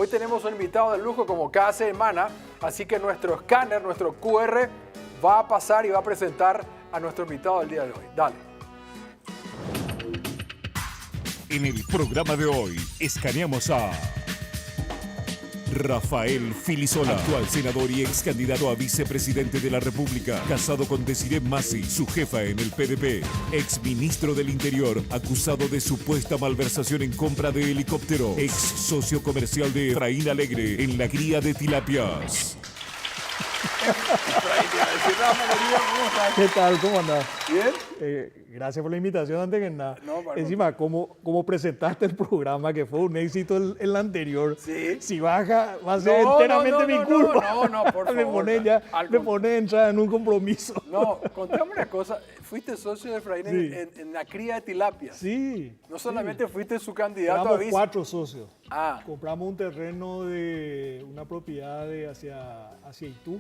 Hoy tenemos un invitado de lujo como cada semana, así que nuestro escáner, nuestro QR, va a pasar y va a presentar a nuestro invitado del día de hoy. Dale. En el programa de hoy escaneamos a Rafael Filisola, actual senador y ex candidato a vicepresidente de la República, casado con Desiree Masi, su jefa en el PDP, ex ministro del Interior, acusado de supuesta malversación en compra de helicóptero, ex socio comercial de Efraín Alegre en la cría de tilapias. ¿Qué tal? ¿Cómo andás? ¿Bien? Gracias por la invitación antes que nada. No, para Encima, como presentaste el programa, que fue un éxito el anterior, Sí. si baja va a ser enteramente mi culpa. No, por me favor. pone a entrar en un compromiso. No, contame una cosa. Fuiste socio de Efraín Sí. en la cría de tilapias. Sí. No solamente fuiste su candidato a Éramos vice. 4 socios. Ah, Compramos un terreno de una propiedad hacia Itú,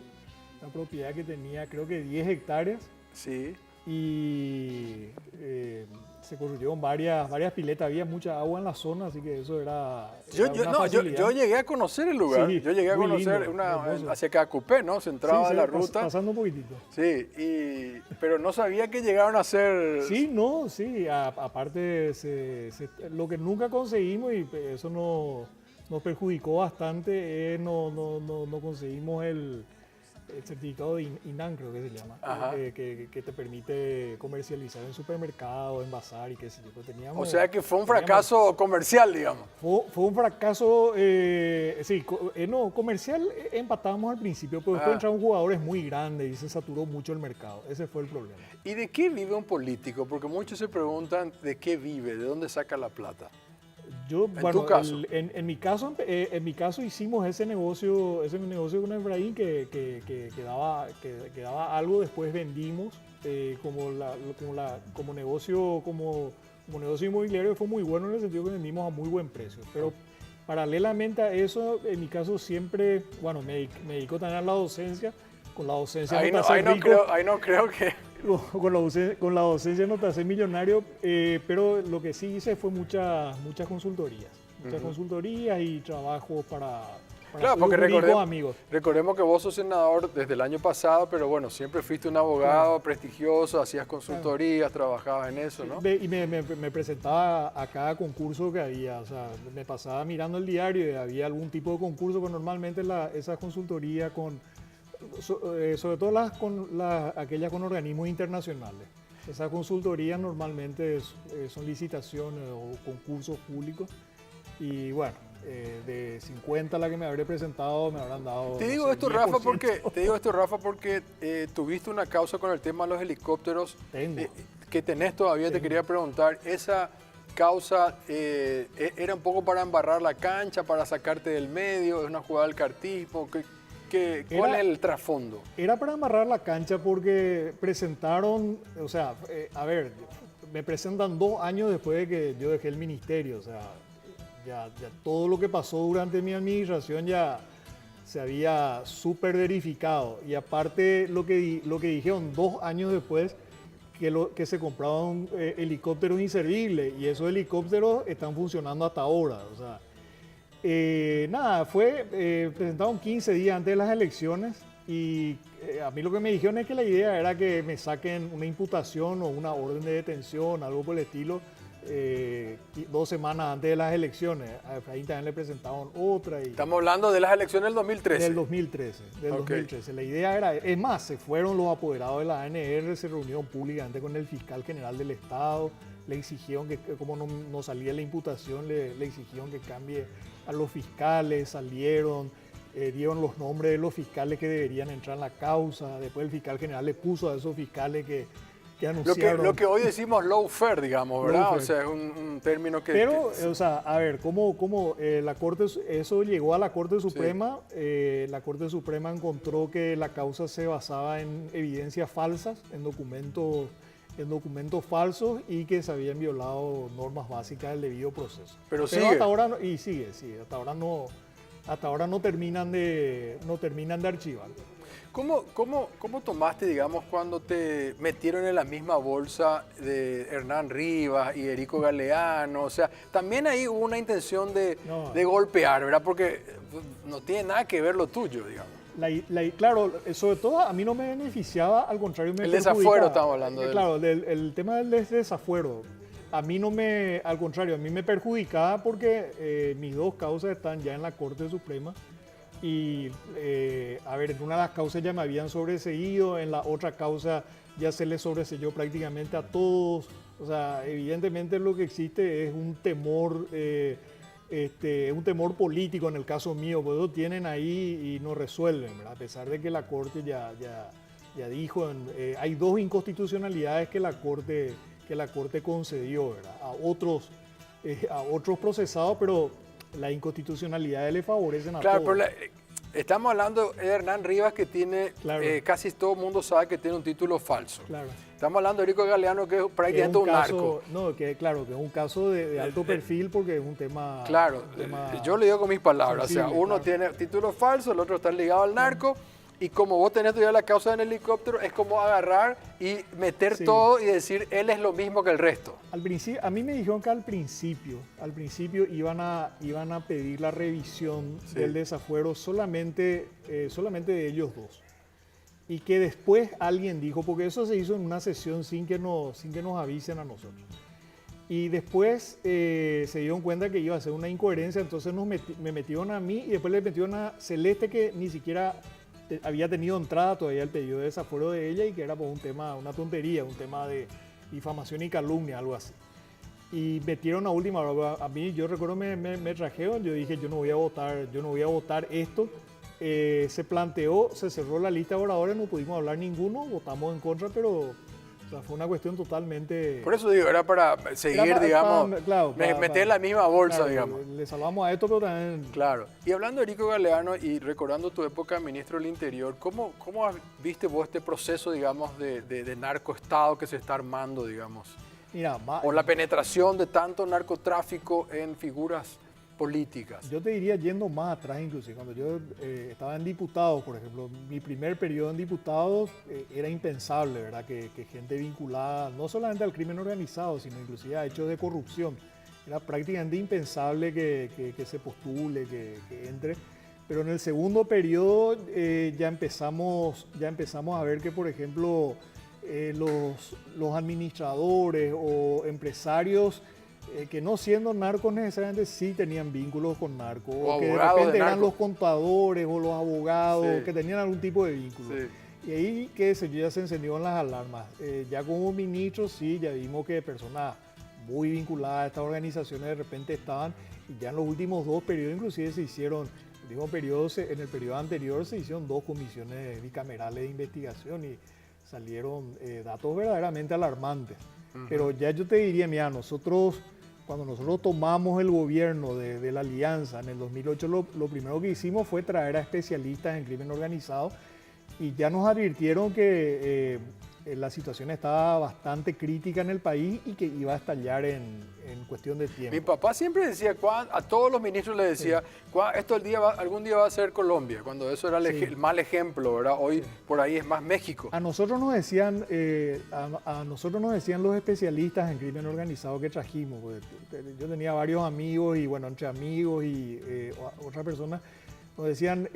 una propiedad que tenía creo que 10 hectáreas. sí. Y se construyeron varias piletas, había mucha agua en la zona, así que eso era una facilidad. Yo llegué a conocer el lugar. Sí, Yo llegué a muy conocer lindo, hermoso. hacia Cacupé, ¿no? Se entraba Sí, de la sí, ruta. pasando un poquitito. Sí, pero no sabía que llegaron a ser. Sí, no, sí, aparte lo que nunca conseguimos y eso nos perjudicó bastante, no conseguimos el certificado de INAN, creo que se llama, Ajá. que te permite comercializar en supermercados, envasar y qué sé yo. Pues O sea que fue un fracaso comercial, digamos. Fue un fracaso, comercial empatamos al principio, pero después entraron jugadores muy grandes y se saturó mucho el mercado. Ese fue el problema. ¿Y de qué vive un político? Porque muchos se preguntan de qué vive, de dónde saca la plata. Bueno, tu caso. en mi caso hicimos ese negocio con Efraín que daba algo, después vendimos como negocio inmobiliario fue muy bueno en el sentido que vendimos a muy buen precio. Pero paralelamente a eso, en mi caso siempre, bueno, me dedico también a la docencia. Con la docencia Ahí no te haces rico. no creo que. Con la docencia no te haces millonario, pero lo que sí hice fue muchas consultorías. Muchas consultorías y trabajos para Claro, porque amigos. recordemos que vos sos senador desde el año pasado, pero bueno, siempre fuiste un abogado prestigioso, hacías consultorías, trabajabas en eso, ¿no? Y me presentaba a cada concurso que había, o sea, me pasaba mirando el diario y había algún tipo de concurso, que normalmente esas consultorías sobre todo aquellas con organismos internacionales. Esas consultorías normalmente son licitaciones o concursos públicos y bueno, de 50 a la que me habré presentado me habrán dado. Te digo esto, Rafa, porque tuviste una causa con el tema de los helicópteros. Tengo. Que tenés todavía, te quería preguntar, esa causa era un poco para embarrar la cancha, para sacarte del medio, es una jugada del cartismo. ¿Cuál es el trasfondo? Era para amarrar la cancha porque presentaron, o sea, me presentan 2 años después de que yo dejé el ministerio, o sea, ya todo lo que pasó durante mi administración ya se había súper verificado. Y aparte lo que dijeron 2 años después, que se compraban helicópteros inservibles y esos helicópteros están funcionando hasta ahora, o sea. Presentaron 15 días antes de las elecciones y a mí lo que me dijeron es que la idea era que me saquen una imputación o una orden de detención, algo por el estilo, 2 semanas antes de las elecciones. A Efraín también le presentaron otra. Estamos hablando de las elecciones del 2013. Del 2013. La idea era, es más, se fueron los apoderados de la ANR, se reunieron públicamente con el fiscal general del Estado, le exigieron que, como no salía la imputación, le exigieron que cambie a los fiscales, salieron, dieron los nombres de los fiscales que deberían entrar en la causa, después el fiscal general le puso a esos fiscales que anunciaron. Lo que hoy decimos lawfare, digamos, ¿verdad? O sea, es un término que... Pero, o sea, a ver, ¿cómo la Corte, eso llegó a la Corte Suprema? Sí. La Corte Suprema encontró que la causa se basaba en evidencias falsas, en documentos falsos y que se habían violado normas básicas del debido proceso. Pero sigue. Hasta ahora, sigue, hasta ahora hasta ahora no terminan de archivar. ¿Cómo tomaste, digamos, cuando te metieron en la misma bolsa de Hernán Rivas y Erico Galeano? O sea, también ahí hubo una intención de golpear, ¿verdad? Porque no tiene nada que ver lo tuyo, digamos. Claro, sobre todo a mí no me beneficiaba, al contrario me perjudicaba. El desafuero estamos hablando de Claro, el tema del desafuero, a mí al contrario, a mí me perjudicaba porque mis dos causas están ya en la Corte Suprema. Y, a ver, en una de las causas ya me habían sobreseído, en la otra causa ya se les sobreseyó prácticamente a todos. O sea, evidentemente lo que existe es un temor político en el caso mío, pues lo tienen ahí y no resuelven, ¿verdad? A pesar de que la Corte ya dijo, hay dos inconstitucionalidades que la Corte concedió, ¿verdad? A otros procesados, pero las inconstitucionalidades le favorecen a todos. Claro, pero estamos hablando de Hernán Rivas, que tiene, casi todo el mundo sabe que tiene un título falso. Claro. Estamos hablando de Erico Galeano, que es prácticamente un narco. No, que es un caso de alto perfil porque es un tema... Claro, yo le digo con mis palabras, sensible, o sea, uno tiene título falso, el otro está ligado al narco, y como vos tenés todavía la causa en el helicóptero, es como agarrar y meter todo y decir, él es lo mismo que el resto. Al principio, a mí me dijeron que al principio iban a pedir la revisión del desafuero solamente de ellos dos. Y que después alguien dijo, porque eso se hizo en una sesión sin que nos avisen a nosotros. Y después se dieron cuenta que iba a ser una incoherencia, entonces me metieron a mí y después le metieron a Celeste, que ni siquiera había tenido entrada todavía el pedido de desafuero de ella y que era por un tema, una tontería, un tema de difamación y calumnia, algo así. Y metieron a última hora. A mí, yo recuerdo, me trajeron, yo dije, yo no voy a votar esto. Se planteó, se cerró la lista de oradores, no pudimos hablar ninguno, votamos en contra, pero o sea, fue una cuestión totalmente... Por eso digo, era para seguir, meter la misma bolsa, digamos. Le salvamos a esto, pero también... Claro. Y hablando de Erico Galeano y recordando tu época de ministro del Interior, ¿cómo viste vos este proceso, digamos, de narcoestado que se está armando, digamos? Mira, o la penetración de tanto narcotráfico en figuras políticas. Yo te diría, yendo más atrás inclusive, cuando yo estaba en diputados, por ejemplo, mi primer periodo en diputados era impensable, ¿verdad? Que gente vinculada no solamente al crimen organizado, sino inclusive a hechos de corrupción. Era prácticamente impensable que se postule, que entre. Pero en el segundo periodo ya empezamos a ver que, por ejemplo, los administradores o empresarios que no siendo narcos necesariamente sí tenían vínculos con narcos, o que de repente eran los contadores o los abogados que tenían algún tipo de vínculo. Y ahí ya se encendieron las alarmas. Ya como ministros sí, ya vimos que personas muy vinculadas a estas organizaciones de repente estaban, y ya en los últimos dos periodos inclusive se hicieron, en el periodo anterior se hicieron dos comisiones bicamerales de investigación y salieron datos verdaderamente alarmantes. Pero ya yo te diría, mira, cuando nosotros tomamos el gobierno de la Alianza en el 2008, lo primero que hicimos fue traer a especialistas en crimen organizado y ya nos advirtieron que la situación estaba bastante crítica en el país y que iba a estallar en cuestión de tiempo. Mi papá siempre decía, a todos los ministros le decía, esto algún día va a ser Colombia, cuando eso era el mal ejemplo, ¿verdad? Hoy por ahí es más México. A nosotros nos decían, los especialistas en crimen organizado que trajimos, pues, yo tenía varios amigos y bueno, entre amigos y otra persona, nos decían,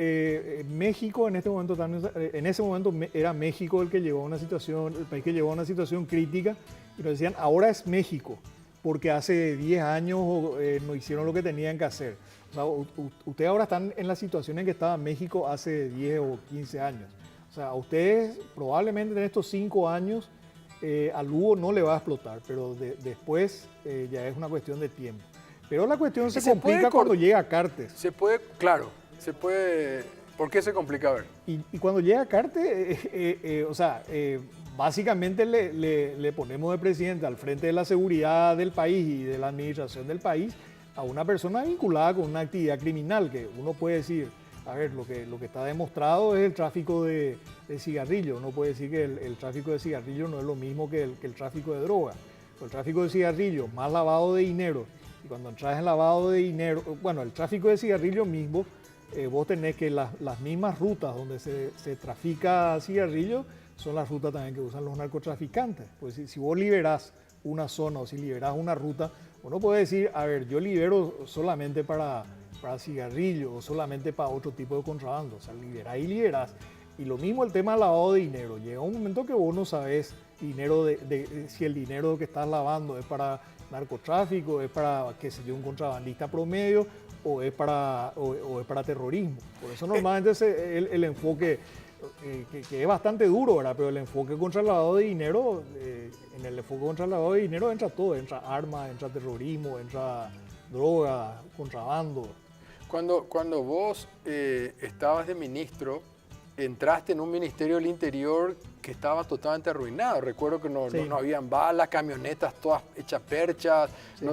México en ese momento era México el país que llegó a una situación crítica, y nos decían, ahora es México, porque hace 10 años no hicieron lo que tenían que hacer. O sea, ustedes ahora están en la situación en que estaba México hace 10 o 15 años. O sea, a ustedes probablemente en estos 5 años al Hugo no le va a explotar, pero después ya es una cuestión de tiempo. Pero la cuestión se complica cuando llega Cartes. ¿Por qué se complica? A ver. Y cuando llega Cartes, básicamente le ponemos de presidente al frente de la seguridad del país y de la administración del país a una persona vinculada con una actividad criminal, que uno puede decir, a ver, lo que está demostrado es el tráfico de cigarrillos. Uno puede decir que el tráfico de cigarrillos no es lo mismo que el tráfico de droga. El tráfico de cigarrillos más lavado de dinero. Y cuando entras en lavado de dinero, bueno, el tráfico de cigarrillos mismo vos tenés que las mismas rutas donde se trafica cigarrillos son las rutas también que usan los narcotraficantes. Pues si vos liberás una zona o si liberás una ruta, uno puede decir, a ver, yo libero solamente para cigarrillos o solamente para otro tipo de contrabando. O sea, liberás y liberás. Y lo mismo el tema del lavado de dinero. Llega un momento que vos no sabés si el dinero que estás lavando es para narcotráfico, es para, qué sé yo, un contrabandista promedio o es para terrorismo. Por eso normalmente el enfoque, que es bastante duro, ¿verdad? Pero el enfoque contra el lavado de dinero, en el enfoque contra el lavado de dinero entra todo, entra armas, entra terrorismo, entra droga, contrabando. Cuando vos estabas de ministro, entraste en un Ministerio del Interior que estaba totalmente arruinado. Recuerdo que no habían balas, camionetas todas hechas perchas, Sí.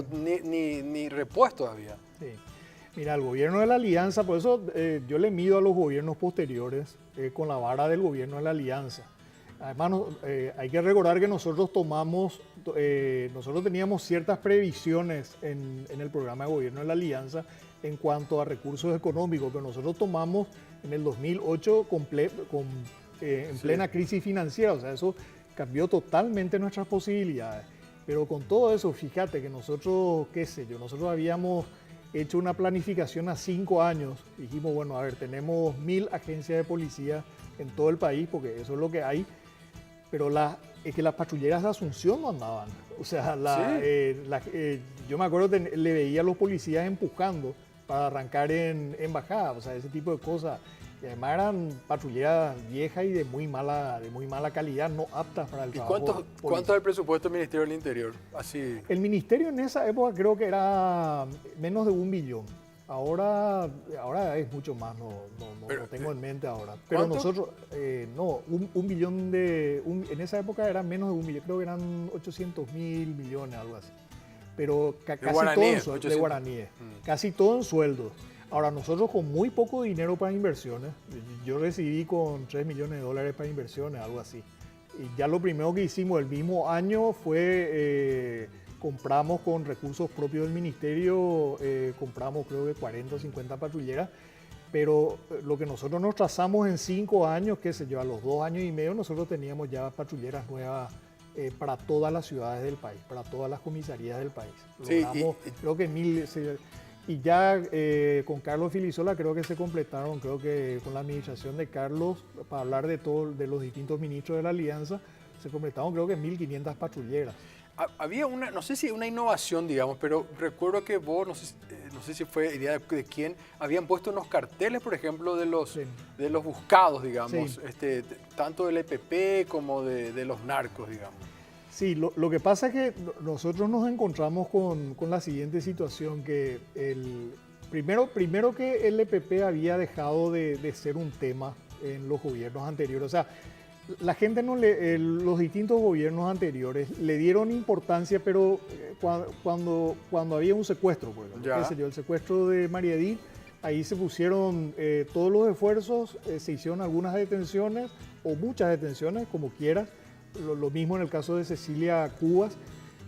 ni repuestos había. Sí. Mira, el gobierno de la Alianza, por eso yo le mido a los gobiernos posteriores con la vara del gobierno de la Alianza. Además, hay que recordar que nosotros teníamos ciertas previsiones en el programa de gobierno de la Alianza en cuanto a recursos económicos, pero nosotros tomamos en el 2008 en plena crisis financiera, o sea, eso cambió totalmente nuestras posibilidades. Pero con todo eso, fíjate que nosotros, nosotros habíamos hecho una planificación a 5 años. Dijimos, bueno, a ver, tenemos 1000 agencias de policía en todo el país, porque eso es lo que hay, pero es que las patrulleras de Asunción no andaban. O sea, yo me acuerdo que le veía a los policías empujando para arrancar en bajada, o sea, ese tipo de cosas. Y además eran patrulleras viejas y de muy mala calidad, no aptas para el trabajo. ¿Y cuánto es el presupuesto del Ministerio del Interior? Así. El ministerio en esa época creo que era menos de 1 billón. Ahora es mucho más, no tengo en mente ahora. Pero ¿cuánto? nosotros, un billón en esa época era menos de 1 billón, creo que eran 800.000 millones, algo así. Pero casi todo en sueldos, de guaraníes, casi todo en sueldos. Ahora, nosotros con muy poco dinero para inversiones, yo recibí con $3 millones para inversiones, algo así. Y ya lo primero que hicimos el mismo año fue, compramos con recursos propios del ministerio, compramos creo que 40 o 50 patrulleras, pero lo que nosotros nos trazamos en 5 años, qué sé yo, a los 2 años y medio nosotros teníamos ya patrulleras nuevas para todas las ciudades del país, para todas las comisarías del país. Sí, creo que 1000... Y ya con Carlos Filisola creo que se completaron, creo que con la administración de Carlos, para hablar de los distintos ministros de la Alianza, se completaron creo que 1500 patrulleras. Había no sé si una innovación, digamos, pero recuerdo que vos, no sé si fue idea de quién, habían puesto unos carteles, por ejemplo, de los buscados, digamos, Sí. Tanto del EPP como de los narcos, digamos. Sí, lo que pasa es que nosotros nos encontramos con la siguiente situación, que primero que el EPP había dejado de ser un tema en los gobiernos anteriores. O sea, la gente los distintos gobiernos anteriores le dieron importancia, pero cuando había un secuestro, por ejemplo, qué sé yo, el secuestro de María Edith, ahí se pusieron todos los esfuerzos, se hicieron algunas detenciones o muchas detenciones, como quieras. Lo mismo en el caso de Cecilia Cubas,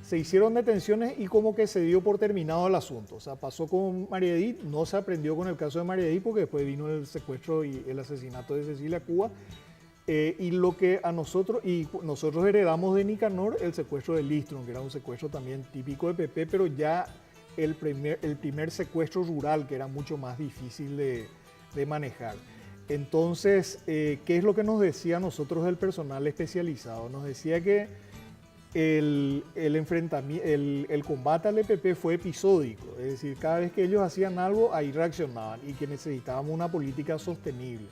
se hicieron detenciones y como que se dio por terminado el asunto. O sea, pasó con María Edith, no se aprendió con el caso de María Edith porque después vino el secuestro y el asesinato de Cecilia Cubas. Y nosotros heredamos de Nicanor el secuestro de Listron, que era un secuestro también típico de PP, pero ya el primer secuestro rural, que era mucho más difícil de manejar. Entonces, ¿qué es lo que nos decía a nosotros el personal especializado? Nos decía que el combate al EPP fue episódico, es decir, cada vez que ellos hacían algo, ahí reaccionaban y que necesitábamos una política sostenible.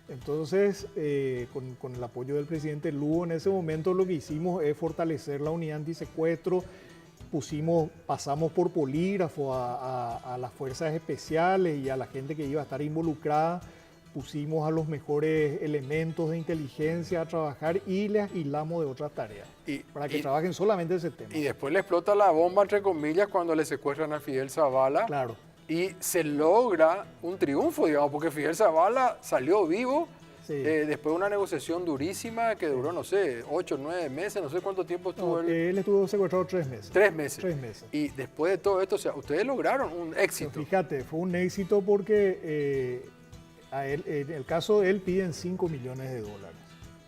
Entonces, con el apoyo del presidente Lugo, en ese momento lo que hicimos es fortalecer la unidad antisecuestro, pasamos por polígrafo a las fuerzas especiales y a la gente que iba a estar involucrada, pusimos a los mejores elementos de inteligencia a trabajar y les aislamos de otras tareas para que trabajen solamente ese tema. Y después le explota la bomba, entre comillas, cuando le secuestran a Fidel Zavala. Claro. Y se logra un triunfo, digamos, porque Fidel Zavala salió vivo después de una negociación durísima que duró, no sé, 8 o 9 meses, no sé cuánto tiempo estuvo él. Él estuvo secuestrado 3 meses. 3 meses. 3 meses. Y después de todo esto, o sea, ustedes lograron un éxito. Pero fíjate, fue un éxito porque En el caso de él piden $5 millones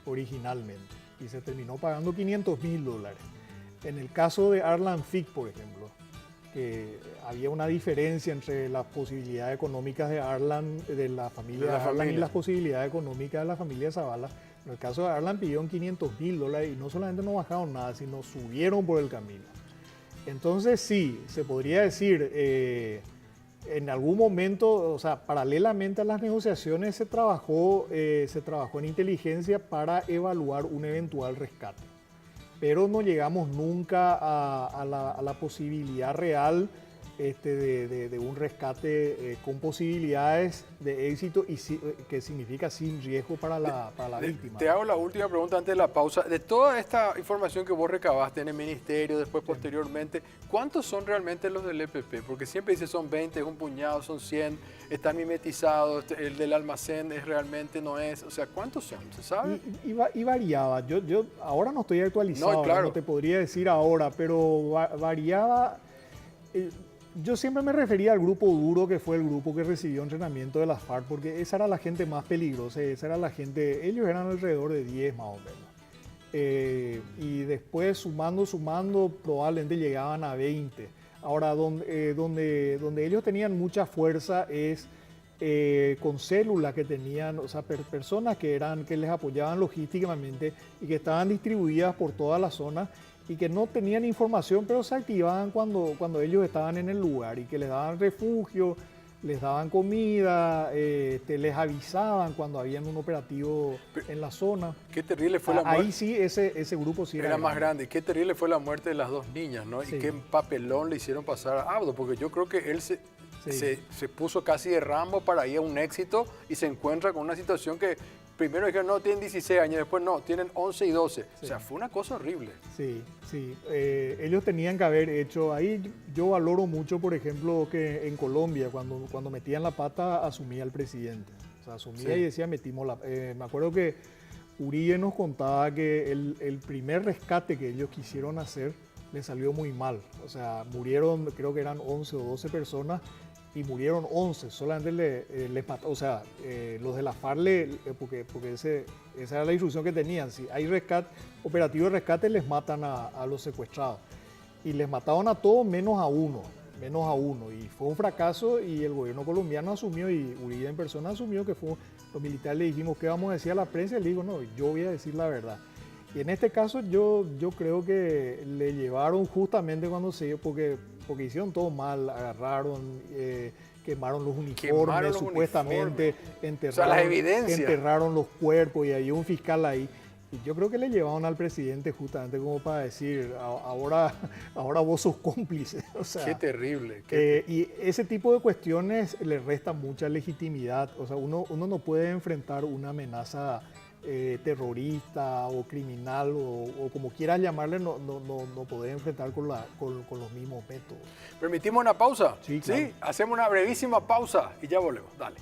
originalmente y se terminó pagando $500.000. En el caso de Arlan Fick, por ejemplo, que había una diferencia entre las posibilidades económicas de Arlan, de la familia de Arlan y las posibilidades económicas de la familia Zavala. En el caso de Arlan pidieron $500.000 y no solamente no bajaron nada, sino subieron por el camino. Entonces sí, se podría decir, en algún momento, o sea, paralelamente a las negociaciones se trabajó en inteligencia para evaluar un eventual rescate. Pero no llegamos nunca a la posibilidad real de un rescate con posibilidades de éxito y que significa sin riesgo para la víctima. Te hago la última pregunta antes de la pausa. De toda esta información que vos recabaste en el ministerio, después posteriormente, ¿cuántos son realmente los del EPP? Porque siempre dice son 20, es un puñado, son 100, están mimetizados, el del almacén realmente no es. O sea, ¿cuántos son? ¿Se sabe? Y variaba. Yo ahora no estoy actualizado, no, claro. No te podría decir ahora, pero variaba. Yo siempre me refería al grupo duro, que fue el grupo que recibió entrenamiento de las FARC, porque esa era la gente más peligrosa, esa era la gente, ellos eran alrededor de 10 más o menos. Y después sumando, probablemente llegaban a 20. Ahora, donde ellos tenían mucha fuerza es con células que tenían, o sea, personas que les apoyaban logísticamente y que estaban distribuidas por toda la zona, y que no tenían información, pero se activaban cuando ellos estaban en el lugar y que les daban refugio, les daban comida, les avisaban cuando había un operativo en la zona. Qué terrible fue la muerte. Ahí sí, ese grupo sí era más grande. Qué terrible fue la muerte de las dos niñas, ¿no? Sí. Y qué papelón le hicieron pasar a Abdo, porque yo creo que él se puso casi de Rambo para ir a un éxito y se encuentra con una situación que primero dijeron, no, tienen 16 años, después no, tienen 11 y 12. Sí. O sea, fue una cosa horrible. Sí. Ellos tenían que haber hecho, ahí yo valoro mucho, por ejemplo, que en Colombia, cuando metían la pata, asumía el presidente. O sea, asumía y decía, metimos la... me acuerdo que Uribe nos contaba que el primer rescate que ellos quisieron hacer les salió muy mal. O sea, murieron, creo que eran 11 o 12 personas, y murieron 11, solamente les mató, o sea, los de la FARC, porque esa era la instrucción que tenían, si hay operativo de rescate les matan a los secuestrados, y les mataron a todos menos a uno, y fue un fracaso, y el gobierno colombiano asumió, y Uribe en persona asumió que fue, los militares le dijimos, ¿qué vamos a decir a la prensa? Y le digo, no, yo voy a decir la verdad. Y en este caso yo creo que le llevaron justamente porque hicieron todo mal, agarraron, quemaron los uniformes, supuestamente, enterraron los cuerpos y había un fiscal ahí. Y yo creo que le llevaron al presidente justamente como para decir, ahora vos sos cómplice. O sea, qué terrible. Y ese tipo de cuestiones le resta mucha legitimidad. O sea, uno no puede enfrentar una amenaza terrorista o criminal o como quieras llamarle, no poder enfrentar con los mismos métodos. ¿Permitimos una pausa? Sí, claro. Sí, hacemos una brevísima pausa y ya volvemos. Dale.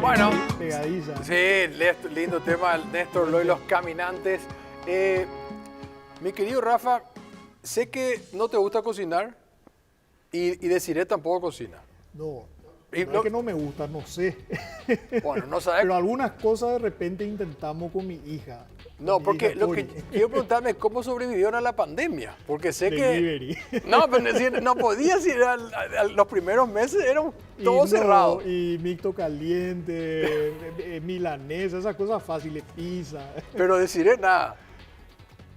Bueno, pegadiza. Sí, lindo tema, Néstor Loy, los caminantes. Mi querido Rafa, sé que no te gusta cocinar y Desiree tampoco cocina. No es que no me gusta, no sé. Bueno, no sabes. Pero algunas cosas de repente intentamos con mi hija. No, porque lo que quiero preguntarme es cómo sobrevivieron a la pandemia. Porque sé Delivery. que... No, pero no podías ir los primeros meses, era todo cerrado. Y mixto caliente, milanesa, esas cosas fáciles, pizza. Pero Desiree, nada.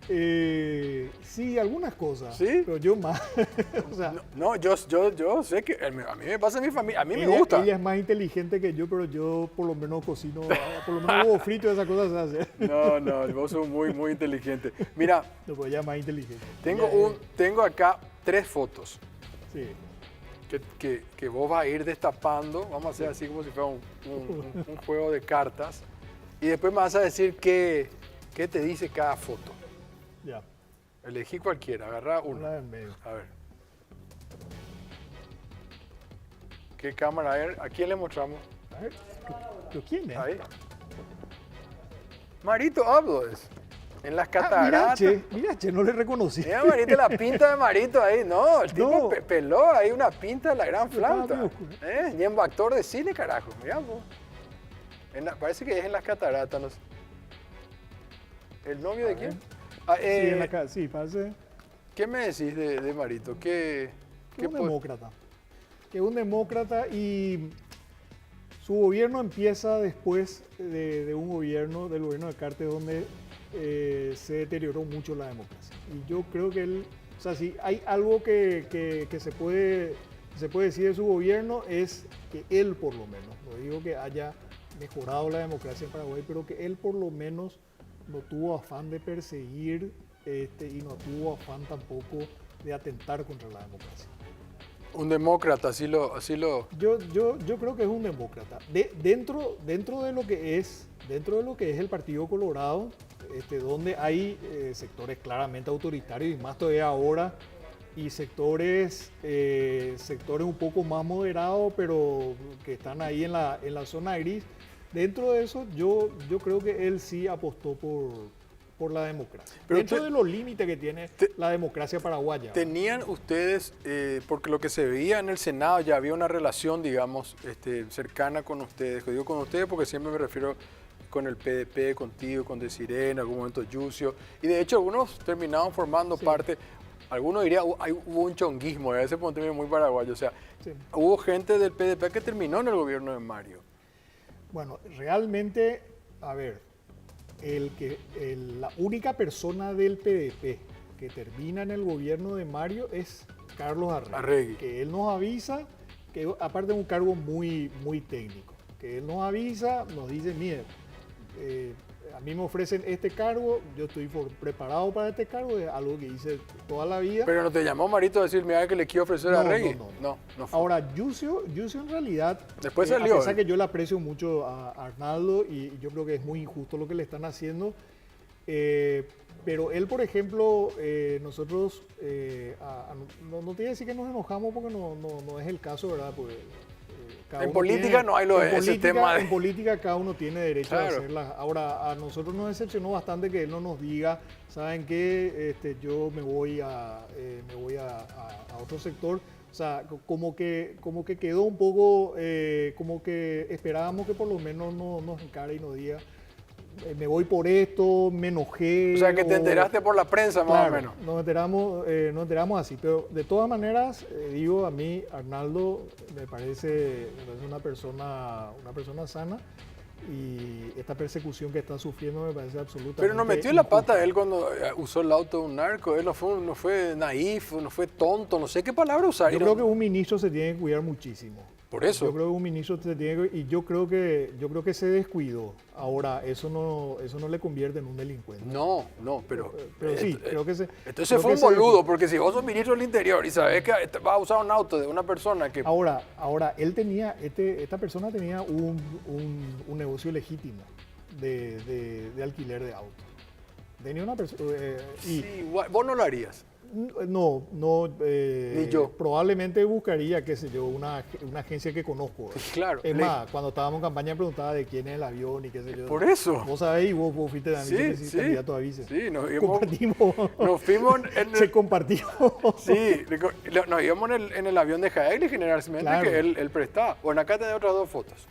Sí, algunas cosas. ¿Sí? Pero yo más. O sea, no, yo sé que a mí me pasa en mi familia, a mí me gusta. Ella es más inteligente que yo, pero yo por lo menos cocino, por lo menos huevo frito, esas cosas se hacen. No, vos sos muy, muy inteligente. Mira, no, pues ella es más inteligente. tengo acá 3 fotos. Sí. que vos vas a ir destapando, vamos a hacer así como si fuera un juego de cartas, y después me vas a decir qué te dice cada foto. Ya. Elegí cualquiera, agarrá una. Una del medio. A ver. ¿Qué cámara? A ver, ¿a quién le mostramos? A ver, ¿pero quién es? Ahí. Marito Abdo es. En las Mira, cataratas. che, no le reconocí. Mira, Marito, la pinta de Marito ahí. No, el tipo No. peló ahí una pinta de la gran flauta. medio Ñembo, actor de cine, carajo. Mira, vos. Parece que es en las cataratas, no sé. ¿El novio de quién? Sí, parece ¿Qué me decís de Marito? que es un demócrata. Que es un demócrata y su gobierno empieza después del gobierno de Carter, donde se deterioró mucho la democracia. Y yo creo que él, o sea, si hay algo que se puede decir de su gobierno, es que él por lo menos, no digo que haya mejorado la democracia en Paraguay, pero que él por lo menos no tuvo afán de perseguir y no tuvo afán tampoco de atentar contra la democracia. Un demócrata, así lo... Yo creo que es un demócrata. Dentro de lo que es el Partido Colorado, donde hay sectores claramente autoritarios y más todavía ahora, y sectores un poco más moderados, pero que están ahí en la zona gris. Dentro de eso, yo creo que él sí apostó por la democracia. Pero dentro de los límites que tiene la democracia paraguaya. ¿Tenían ustedes, porque lo que se veía en el Senado, ya había una relación, digamos, cercana con ustedes? Digo con ustedes porque siempre me refiero con el PDP, contigo, con Desiree, en algún momento Yucio, y de hecho algunos terminaron formando parte. Algunos dirían, hubo un chonguismo, a ese punto muy paraguayo, o sea, hubo gente del PDP que terminó en el gobierno de Mario. Bueno, realmente, a ver, la única persona del PDP que termina en el gobierno de Mario es Carlos Arregui. Que él nos avisa, que aparte de un cargo muy, muy técnico, que él nos avisa, nos dice, mire, a mí me ofrecen este cargo, yo estoy preparado para este cargo, es algo que hice toda la vida. Pero no te llamó Marito a decir, mira que le quiero ofrecer a Arregui. No fue. Ahora, Yucio en realidad, después salió, a pesar que yo le aprecio mucho a Arnaldo y yo creo que es muy injusto lo que le están haciendo, pero él, por ejemplo, nosotros, no te voy a decir que nos enojamos porque no es el caso, ¿verdad? Porque, en política no hay ese tema. En política cada uno tiene derecho a hacerla. Ahora, a nosotros nos decepcionó bastante que él no nos diga, ¿saben qué? Yo me voy a otro sector. O sea, como que quedó un poco, como que esperábamos que por lo menos nos encara y nos diga, me voy por esto, me enojé. O sea, que te enteraste por la prensa, más o menos. Nos enteramos así, pero de todas maneras, digo, a mí Arnaldo me parece una persona sana y esta persecución que está sufriendo me parece absolutamente Pero no metió la pata él cuando usó el auto de un narco, él no fue naif, no fue tonto, no sé qué palabra usar. Yo creo que un ministro se tiene que cuidar muchísimo. Por eso. Yo creo que un ministro se tiene que, y yo creo que se descuidó. Ahora, eso no le convierte en un delincuente. No, pero sí, creo que se... Entonces fue un boludo, porque si vos sos ministro del Interior y sabés que vas a usar un auto de una persona que... Ahora, él tenía, esta persona tenía un negocio legítimo de alquiler de autos. Tenía una persona... sí, vos no lo harías. No, Ni yo. Probablemente buscaría, qué sé yo, una agencia que conozco. Claro. Es más, cuando estábamos en campaña preguntaba de quién es el avión y qué sé yo. Por eso. Vos sabés y vos fuiste también candidato a vice. Sí, nos fuimos se compartió. Sí, nos íbamos en el avión de Jaegli generalmente, claro, que él prestaba. Bueno, acá tenés otras dos fotos.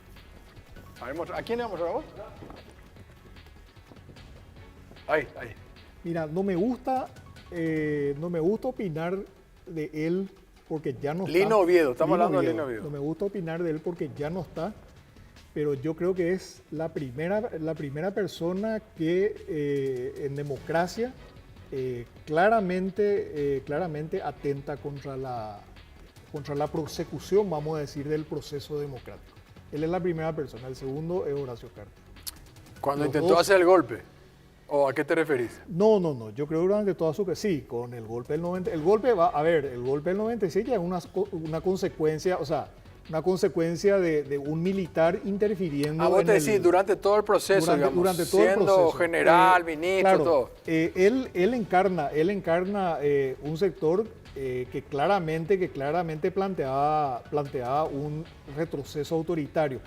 ¿A quién le vamos a mostrar vos? Ahí. Mira, no me gusta opinar de él porque ya no está. Lino Oviedo, estamos hablando de Lino Oviedo. No me gusta opinar de él porque ya no está, pero yo creo que es la primera persona que en democracia claramente atenta contra la prosecución, vamos a decir, del proceso democrático. Él es la primera persona, el segundo es Horacio Carter. Cuando intentó hacer el golpe. ¿O a qué te referís? No. Yo creo que durante toda su... Sí, con el golpe del 90... El golpe va... A ver, el golpe del 96 ya es una consecuencia, o sea, una consecuencia de un militar interfiriendo Vos en te decís, durante todo el proceso, digamos, durante todo el siendo proceso. general, ministro, Claro, todo. él encarna un sector que claramente planteaba un retroceso autoritario.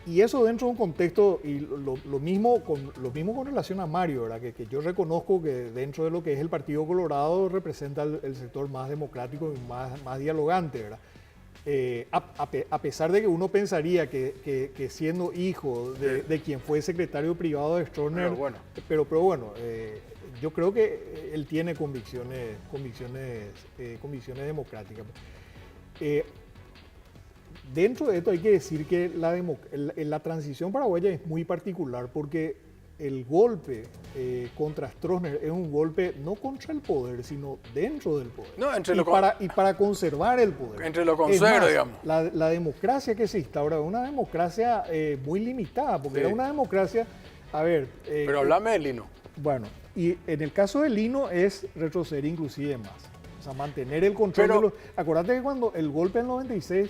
Y eso dentro de un contexto, y lo mismo con relación a Mario, ¿verdad? Que yo reconozco que dentro de lo que es el Partido Colorado representa el sector más democrático y más dialogante, ¿verdad? A pesar de que uno pensaría que siendo hijo de quien fue secretario privado de Stroessner, pero bueno, yo creo que él tiene convicciones democráticas. Dentro de esto hay que decir que la transición paraguaya es muy particular porque el golpe contra Stroessner es un golpe no contra el poder, sino dentro del poder. No, y para conservar el poder. Entre los consuegros, digamos. La democracia que se instaura es una democracia muy limitada, porque era una democracia, a ver... Pero hablame de Lino. Bueno, y en el caso de Lino es retroceder inclusive más. O sea, mantener el control de los... Acordate que cuando el golpe del 96,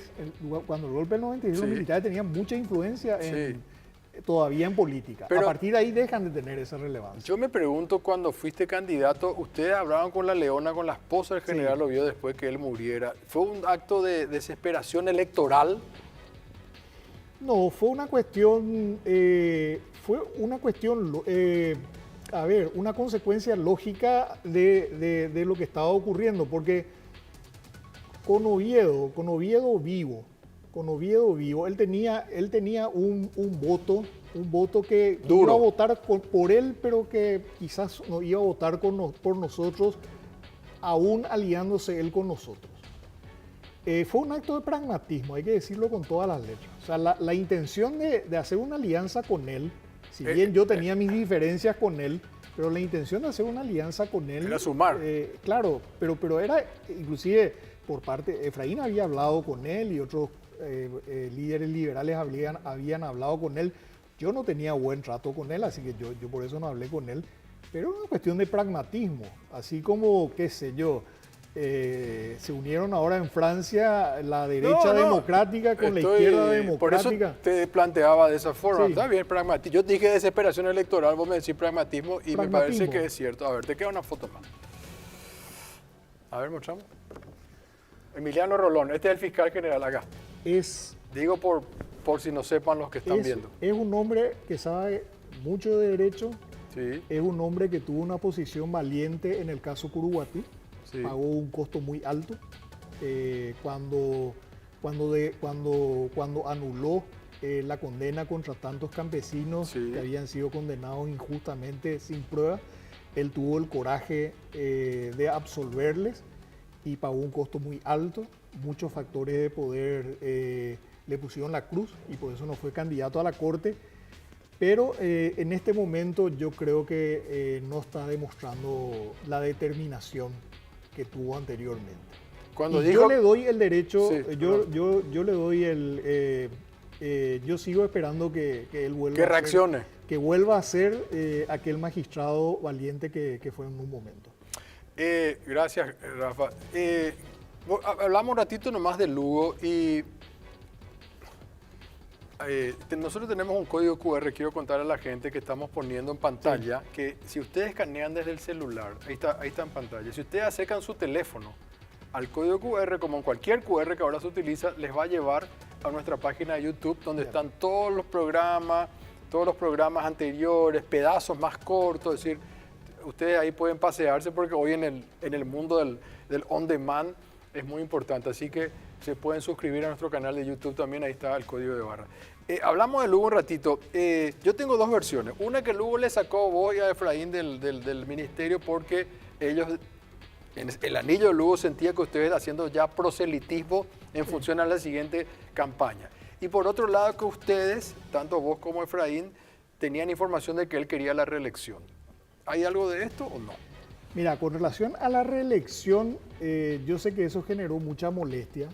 los militares tenían mucha influencia todavía en política. Pero a partir de ahí dejan de tener esa relevancia. Yo me pregunto, cuando fuiste candidato, ustedes hablaban con la Leona, con la esposa del general Oviedo después que él muriera. ¿Fue un acto de desesperación electoral? No, fue una cuestión... una consecuencia lógica de lo que estaba ocurriendo, porque con Oviedo vivo, él tenía un voto que duro, iba a votar por él, pero que quizás no iba a votar por nosotros, aún aliándose él con nosotros. Fue un acto de pragmatismo, hay que decirlo con todas las letras. O sea, la intención de hacer una alianza con él, si bien yo tenía mis diferencias con él, pero la intención de hacer una alianza con él... Era sumar. Claro, pero era, inclusive por parte, Efraín había hablado con él y otros líderes liberales habían hablado con él. Yo no tenía buen trato con él, así que yo por eso no hablé con él. Pero era una cuestión de pragmatismo, así como, qué sé yo... se unieron ahora en Francia la derecha democrática con la izquierda democrática. Por eso te planteaba de esa forma. Sí. Está bien, pragmatismo. Yo dije desesperación electoral, vos me decís pragmatismo y me parece que es cierto. A ver, te queda una foto más. A ver, mostramos. Emiliano Rolón, este es el fiscal general acá. Digo por si no sepan los que están viendo. Es un hombre que sabe mucho de derecho. Sí. Es un hombre que tuvo una posición valiente en el caso Curuguatí. Sí. Pagó un costo muy alto cuando anuló la condena contra tantos campesinos que habían sido condenados injustamente sin prueba. Él tuvo el coraje de absolverles y pagó un costo muy alto. Muchos factores de poder le pusieron la cruz y por eso no fue candidato a la corte. Pero en este momento yo creo que no está demostrando la determinación que tuvo anteriormente. Yo le doy el derecho, yo le doy yo sigo esperando que él vuelva que reaccione. Que vuelva a ser aquel magistrado valiente que fue en un momento. Gracias, Rafa. Hablamos un ratito nomás de Lugo y nosotros tenemos un código QR, quiero contar a la gente que estamos poniendo en pantalla, que si ustedes escanean desde el celular, ahí está en pantalla, si ustedes acercan su teléfono al código QR, como en cualquier QR que ahora se utiliza, les va a llevar a nuestra página de YouTube, donde están todos los programas anteriores, pedazos más cortos, es decir, ustedes ahí pueden pasearse porque hoy en el mundo del on demand es muy importante, así que se pueden suscribir a nuestro canal de YouTube también, ahí está el código de barra. Hablamos de Lugo un ratito. Yo tengo dos versiones. Una que Lugo le sacó vos y a Efraín del ministerio porque ellos, en el anillo de Lugo sentía que ustedes haciendo ya proselitismo en función a la siguiente campaña. Y por otro lado que ustedes, tanto vos como Efraín, tenían información de que él quería la reelección. ¿Hay algo de esto o no? Mira, con relación a la reelección, yo sé que eso generó mucha molestia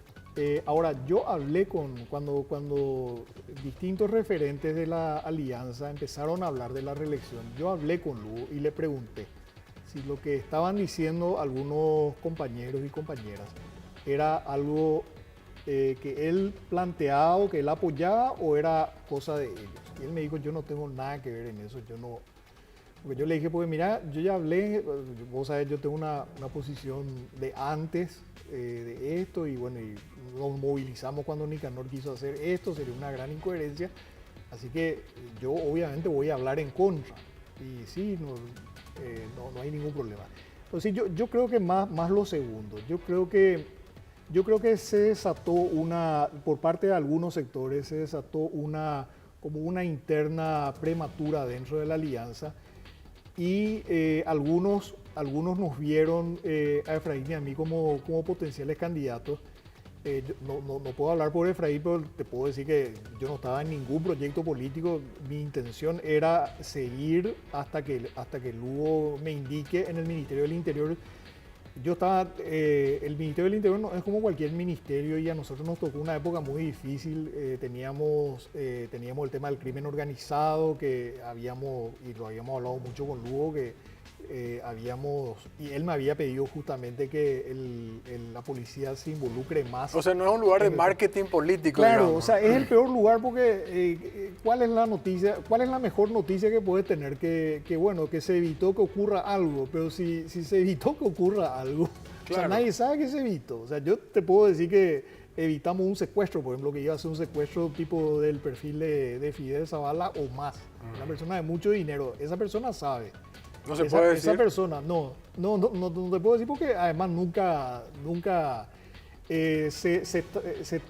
Ahora, yo hablé cuando distintos referentes de la alianza empezaron a hablar de la reelección, yo hablé con Lugo y le pregunté si lo que estaban diciendo algunos compañeros y compañeras era algo que él planteaba o que él apoyaba o era cosa de ellos. Y él me dijo, yo no tengo nada que ver en eso, yo no... Porque yo le dije, pues mira, yo ya hablé, vos sabés, yo tengo una posición de antes de esto y bueno, y nos movilizamos cuando Nicanor quiso hacer esto, sería una gran incoherencia, así que yo obviamente voy a hablar en contra y sí, no hay ningún problema. Entonces yo creo que más lo segundo, yo creo que se desató por parte de algunos sectores, se desató como una interna prematura dentro de la alianza. Y algunos nos vieron a Efraín y a mí como potenciales candidatos. No puedo hablar por Efraín, pero te puedo decir que yo no estaba en ningún proyecto político. Mi intención era seguir hasta que Lugo me indique en el Ministerio del Interior. El Ministerio del Interior no es como cualquier ministerio y a nosotros nos tocó una época muy difícil. Teníamos el tema del crimen organizado y lo habíamos hablado mucho con Lugo, y él me había pedido justamente que la policía se involucre más. O sea, no es un lugar de marketing político. Claro, digamos. o sea, es el peor lugar porque ¿cuál es la mejor noticia que puede tener? Que se evitó que ocurra algo, pero si se evitó que ocurra algo, claro. O sea, nadie sabe que se evitó. O sea, yo te puedo decir que evitamos un secuestro, por ejemplo, que iba a ser un secuestro tipo del perfil de Fidel Zavala o más. Una persona de mucho dinero, esa persona sabe. No se puede decir. Esa persona, no te puedo decir porque además nunca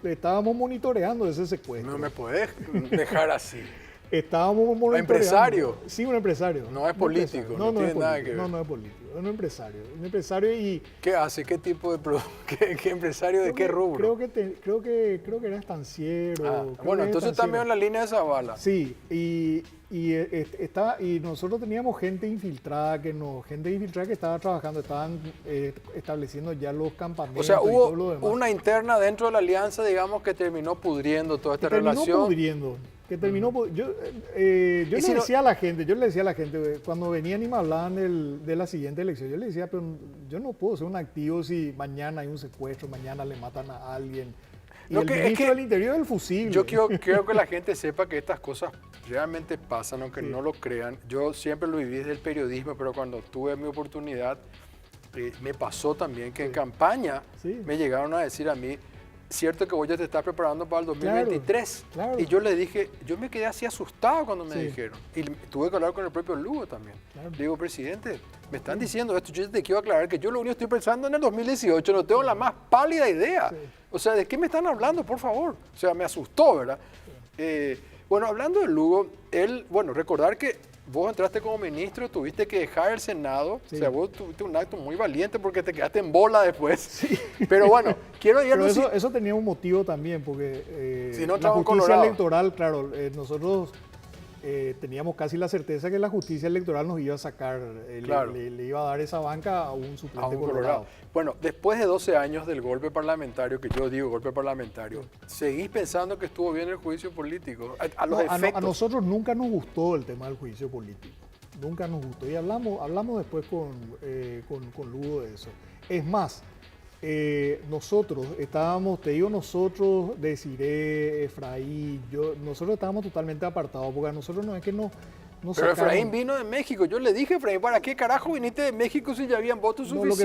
estábamos monitoreando ese secuestro. No me podés dejar así. Estábamos monitoreando. ¿Un empresario? Sí, un empresario. No es político, no tiene nada que ver. No es político, es un empresario. Un empresario y... ¿Qué hace? ¿Qué tipo de qué empresario de qué rubro? Creo que era estanciero. Bueno, entonces también en la línea de Zavala. Sí, y nosotros teníamos gente infiltrada que estaba trabajando, estaban estableciendo ya los campamentos. O sea, y todo lo demás. una interna dentro de la alianza, digamos, que terminó pudriendo toda esta relación. Que terminó pudriendo. Yo le decía a la gente, cuando venían y me hablaban de la siguiente elección, yo le decía, pero yo no puedo ser un activo si mañana hay un secuestro, mañana le matan a alguien. Y el ministro del Interior del fusible. Yo quiero que la gente sepa que estas cosas realmente pasan, aunque no lo crean. Yo siempre lo viví desde el periodismo, pero cuando tuve mi oportunidad, me pasó también que en campaña me llegaron a decir a mí, cierto que vos ya te estás preparando para el 2023. Claro. Y yo le dije, yo me quedé así asustado cuando me dijeron. Y tuve que hablar con el propio Lugo también. Claro. Le digo, presidente, me están diciendo esto, yo te quiero aclarar que yo lo único que estoy pensando en el 2018, no tengo la más pálida idea. Sí. O sea, ¿de qué me están hablando, por favor? O sea, me asustó, ¿verdad? Bueno, hablando de Lugo, recordar que vos entraste como ministro, tuviste que dejar el Senado. Sí. O sea, vos tuviste un acto muy valiente porque te quedaste en bola después. Sí. Pero bueno, quiero ir Pero eso tenía un motivo también, porque si no, la justicia electoral, claro, nosotros teníamos casi la certeza que la justicia electoral nos iba a sacar, le iba a dar esa banca a un suplente colorado. Bueno, después de 12 años del golpe parlamentario, que yo digo golpe parlamentario, ¿seguís pensando que estuvo bien el juicio político? A nosotros nunca nos gustó el tema del juicio político. Nunca nos gustó. Y hablamos después con Lugo de eso. Es más, nosotros estábamos, Desiree, Efraín, nosotros estábamos totalmente apartados, porque a nosotros no es que nos pero sacaron. Efraín vino de México. Yo le dije, Efraín, ¿para qué carajo viniste de México si ya habían votos suficientes?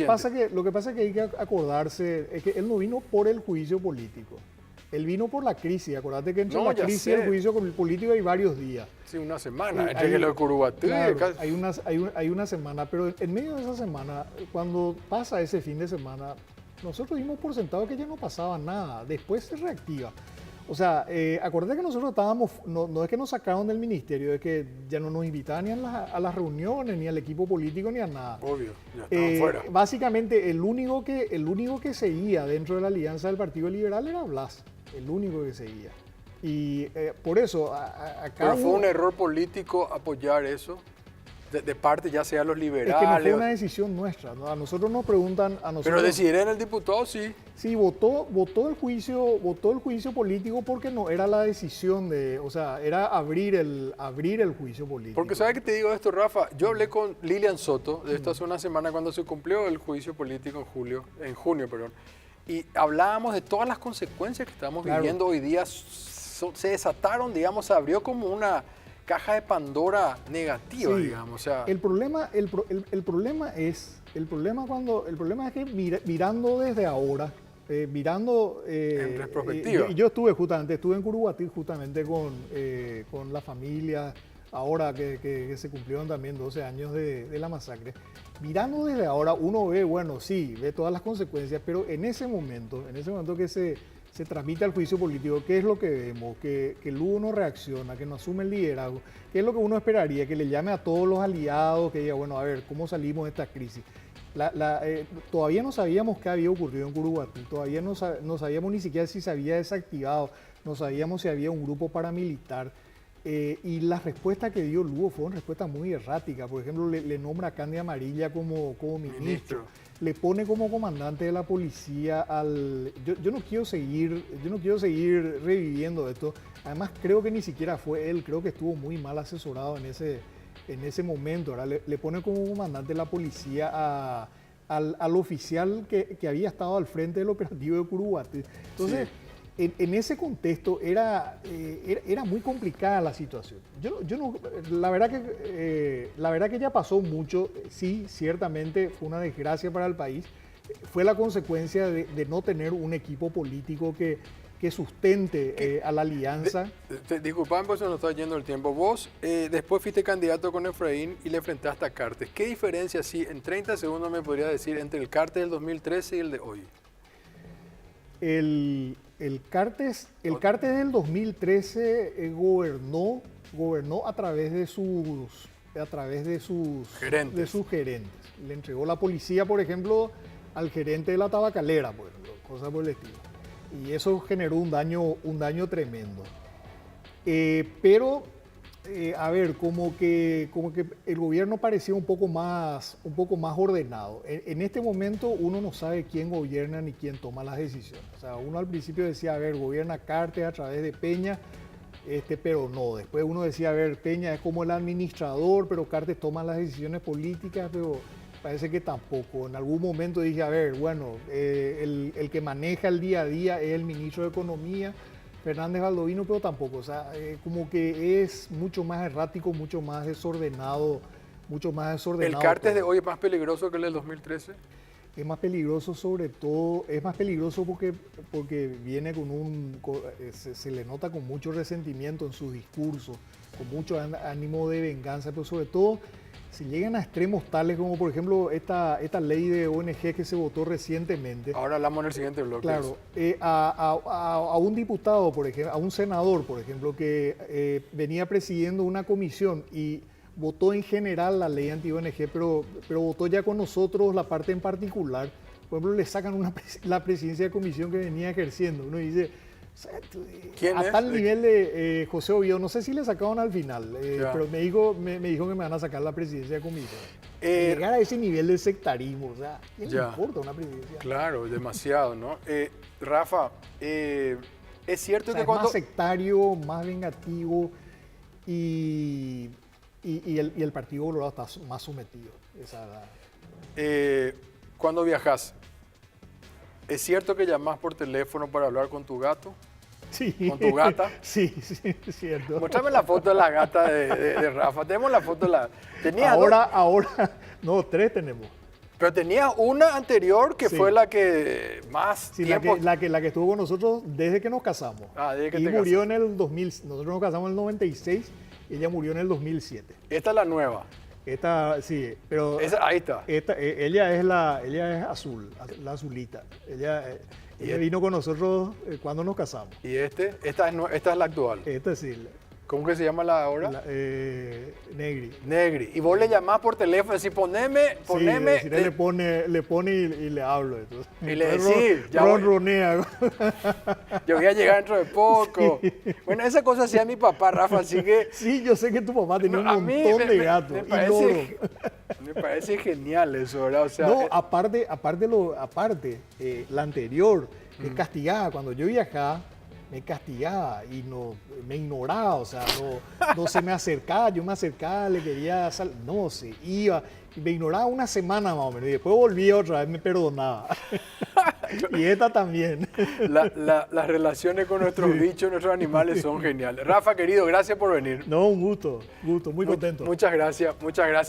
Lo que pasa es que hay que acordarse, es que él no vino por el juicio político. Él vino por la crisis. Acordate que entre la crisis y el juicio político hay varios días. Sí, una semana. Entre lo de Curuguatí. Claro, hay una semana, pero en medio de esa semana, cuando pasa ese fin de semana, nosotros dimos por sentado que ya no pasaba nada. Después se reactiva. O sea, acuérdate que nosotros estábamos, no es que nos sacaron del ministerio, es que ya no nos invitaban ni a las reuniones, ni al equipo político, ni a nada. Obvio, ya estaban fuera. Básicamente, el único que seguía dentro de la alianza del Partido Liberal era Blas, el único que seguía. Y por eso, acá... ¿Pero fue un error político apoyar eso? de parte ya sea los Es que no liberales. fue una decisión nuestra, ¿no? A nosotros nos preguntan, a nosotros. Pero decidir en el diputado, sí. Sí, votó el juicio político porque no era la decisión de, o sea, era abrir el juicio político. Porque ¿sabes qué te digo esto, Rafa? Yo hablé con Lilian Soto de esto hace una semana cuando se cumplió el juicio político en junio, perdón. Y hablábamos de todas las consecuencias que estamos viviendo hoy día. Se desataron, digamos, se abrió como una caja de Pandora negativa, Sí. digamos. O sea, El problema es que mirando desde ahora, En retrospectiva. yo estuve en Curuguatí justamente con la familia, ahora que se cumplieron también 12 años de la masacre. Mirando desde ahora, uno ve, bueno, sí, ve todas las consecuencias, pero en ese momento que se transmite al juicio político, ¿qué es lo que vemos? Que Lugo no reacciona, que no asume el liderazgo. ¿Qué es lo que uno esperaría? Que le llame a todos los aliados, que diga, bueno, a ver, ¿cómo salimos de esta crisis? Todavía no sabíamos qué había ocurrido en Curuguatí, todavía no sabíamos ni siquiera si se había desactivado, no sabíamos si había un grupo paramilitar. Y la respuesta que dio Lugo fue una respuesta muy errática. Por ejemplo, le nombra a Candy Amarilla como ministro. Le pone como comandante de la policía al... Yo no quiero seguir reviviendo esto. Además, creo que ni siquiera fue él, creo que estuvo muy mal asesorado en ese momento. ¿Verdad? Le pone como comandante de la policía al oficial que había estado al frente del operativo de Curuguatí. Entonces... Sí. En ese contexto era muy complicada la situación. La verdad que ya pasó mucho, sí, ciertamente fue una desgracia para el país, fue la consecuencia de no tener un equipo político que sustente a la alianza. Disculpame, por eso no está yendo el tiempo. Vos después fuiste candidato con Efraín y le enfrentaste a Cartes. ¿Qué diferencia, sí, en 30 segundos me podría decir entre el Cartes del 2013 y el de hoy? El Cartes del 2013 gobernó a través de sus gerentes. Le entregó la policía, por ejemplo, al gerente de la tabacalera, por ejemplo, cosas por el estilo. Y eso generó un daño tremendo. Pero a ver, como que el gobierno parecía un poco más ordenado. En este momento uno no sabe quién gobierna ni quién toma las decisiones. O sea, uno al principio decía, a ver, gobierna Cartes a través de Peña, pero no. Después uno decía, a ver, Peña es como el administrador, pero Cartes toma las decisiones políticas, pero parece que tampoco. En algún momento dije, a ver, bueno, el que maneja el día a día es el ministro de Economía, Fernández Baldovino, pero tampoco, o sea, como que es mucho más errático, mucho más desordenado. ¿El Cartes de hoy es más peligroso que el del 2013? Es más peligroso, sobre todo, es más peligroso porque viene se le nota con mucho resentimiento en sus discursos, con mucho ánimo de venganza, pero sobre todo si llegan a extremos tales como por ejemplo esta ley de ONG que se votó recientemente. Ahora hablamos en el siguiente bloque. Claro, a un diputado, por ejemplo, a un senador, por ejemplo, que venía presidiendo una comisión y votó en general la ley anti-ONG, pero votó ya con nosotros la parte en particular. Por ejemplo, le sacan la presidencia de comisión que venía ejerciendo. Uno dice, ¿quién a es? tal nivel de José Oviedo, no sé si le sacaron al final, pero me dijo que me van a sacar la presidencia de comisión. Llegar a ese nivel de sectarismo, o sea, ¿quién le importa una presidencia? Claro, demasiado, ¿no? Rafa, es cierto que es más sectario, más vengativo y el Partido Colorado está más sometido. Cuando viajas, ¿es cierto que llamás por teléfono para hablar con tu gato? Sí. ¿Con tu gata? Sí, es cierto. Muéstrame la foto de la gata de Rafa. Tenemos la foto de la... Ahora, no, 3 tenemos. Pero tenías una anterior que fue la que más tiempo... la que estuvo con nosotros desde que nos casamos. Desde que y te murió casaste. en el 2000. Nosotros nos casamos en el 96 y ella murió en el 2007. Esta es la nueva. Esta, sí, pero... Ahí está. Ella es azul, la azulita. Ella vino con nosotros cuando nos casamos. ¿Y esta es la actual? Esta sí. ¿Cómo que se llama la ahora? Negri. Negri. Y vos le llamás por teléfono y decís, poneme. Sí, él le pone y le hablo. Entonces, Y le decís, ya ronronea. yo voy a llegar dentro de poco. Sí. Bueno, esa cosa hacía mi papá, Rafa, así que... Sí, yo sé que tu papá tenía un montón de gatos y loros. Me parece genial eso, ¿verdad? O sea, no, aparte, la anterior, me castigaba. Cuando yo viajaba, me castigaba y no me ignoraba, o sea, no se me acercaba, yo me acercaba, le quería no, se iba, y me ignoraba una semana más o menos, y después volvía otra vez, me perdonaba. Y esta también. Las relaciones con nuestros bichos, nuestros animales son geniales. Rafa, querido, gracias por venir. No, un gusto, muy contento. Muchas gracias.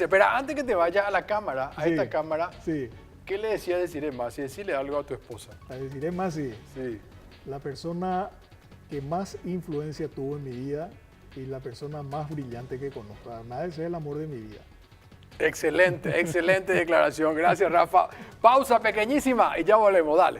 Pero antes que te vayas a la cámara, a esta cámara, ¿qué le decía Desiree Masi? Decirle algo a tu esposa. A Desiree Masi, la persona que más influencia tuvo en mi vida y la persona más brillante que conozco. Además de ser el amor de mi vida. Excelente declaración. Gracias, Rafa. Pausa pequeñísima y ya volvemos. Dale.